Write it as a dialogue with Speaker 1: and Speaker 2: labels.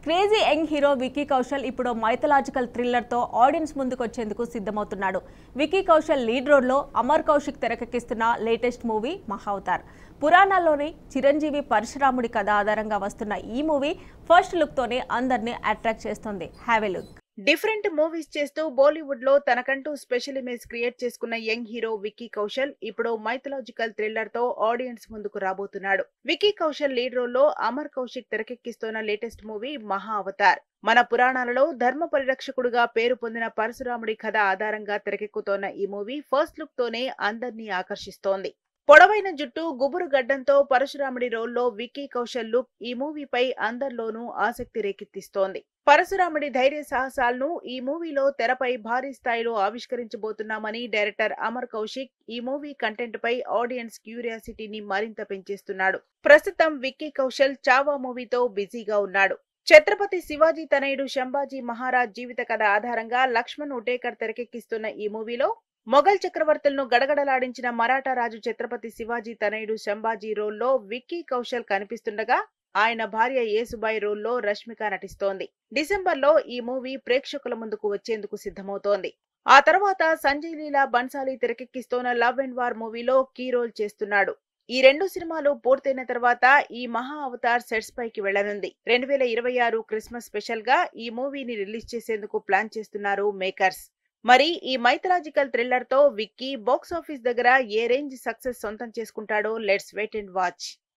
Speaker 1: Crazy young hero Vicky Kaushal ఇప్పుడు mythological thriller తో audience ముందుకు వచ్చేందుకు సిద్ధమవుతున్నాడు. విక్కీ కౌశల్ లీడ్ రోల్ లో అమర్ కౌశిక్ తెరకెక్కిస్తున్న లేటెస్ట్ మూవీ మహావతార్. పురాణాల్లోని చిరంజీవి పరశురాముడి కథ ఆధారంగా వస్తున్న ఈ మూవీ ఫస్ట్ లుక్ తోనే అందరినీ అట్రాక్ట్ చేస్తుంది. Have a look.
Speaker 2: Different movies చేస్తూ బాలీవుడ్ లో తనకంటూ స్పెషల్ ఇమేజ్ క్రియేట్ చేసుకున్న యంగ్ హీరో విక్కీ కౌశల్ ఇప్పుడు మైథలాజికల్ థ్రిల్లర్ తో ఆడియన్స్ ముందుకు రాబోతున్నాడు. విక్కీ కౌశల్ లీడ్ రోల్ లో అమర్ కౌశిక్ తెరకెక్కిస్తున్న లేటెస్ట్ మూవీ మహా అవతార్. మన పురాణాలలో ధర్మ పరిరక్షకుడుగా పేరు పొందిన పరశురాముడి కథ ఆధారంగా తెరకెక్కుతోన్న ఈ మూవీ ఫస్ట్ లుక్ తోనే అందరినీ ఆకర్షిస్తోంది. పొడవైన జుట్టు, గుబురు గడ్డంతో పరశురాముడి రోల్లో విక్కీ కౌశల్ లుక్ ఈ మూవీపై అందరిలోనూ ఆసక్తి రేకెత్తిస్తోంది. పరశురాముడి ధైర్య సాహసాలను ఈ మూవీలో తెరపై భారీ స్థాయిలో ఆవిష్కరించబోతున్నామని డైరెక్టర్ అమర్ కౌశిక్ ఈ మూవీ కంటెంట్ పై ఆడియన్స్ క్యూరియాసిటీని మరింత పెంచేస్తున్నాడు. ప్రస్తుతం విక్కీ కౌశల్ చావా మూవీతో బిజీగా ఉన్నాడు. ఛత్రపతి శివాజీ తనయుడు శంభాజీ మహారాజ్ జీవిత కథ ఆధారంగా లక్ష్మణ్ ఉటేకర్ తెరకెక్కిస్తున్న ఈ మూవీలో మొఘల్ చక్రవర్తులను గడగడలాడించిన మరాఠా రాజు ఛత్రపతి శివాజీ తనయుడు శంభాజీ రోల్లో విక్కీ కౌశల్ కనిపిస్తుండగా ఆయన భార్య యేసుబాయి రోల్లో రష్మిక నటిస్తోంది. డిసెంబర్లో ఈ మూవీ ప్రేక్షకుల ముందుకు వచ్చేందుకు సిద్ధమవుతోంది. ఆ తర్వాత సంజయ్ లీలా బన్సాలి తెరకెక్కిస్తోన్న లవ్ అండ్ వార్ మూవీలో కీ రోల్ చేస్తున్నాడు. ఈ రెండు సినిమాలు పూర్తయిన తర్వాత ఈ మహా అవతార్ సెట్స్ పైకి వెళ్లనుంది. 2026 క్రిస్మస్ స్పెషల్ గా ఈ మూవీని రిలీజ్ చేసేందుకు ప్లాన్ చేస్తున్నారు మేకర్స్. మరి ఈ మైథలాజికల్ థ్రిల్లర్ తో విక్కీ బాక్స్ ఆఫీస్ దగ్గర ఏ రేంజ్ సక్సెస్ సొంతం చేసుకుంటాడో లెట్స్ వెయిట్ అండ్ వాచ్.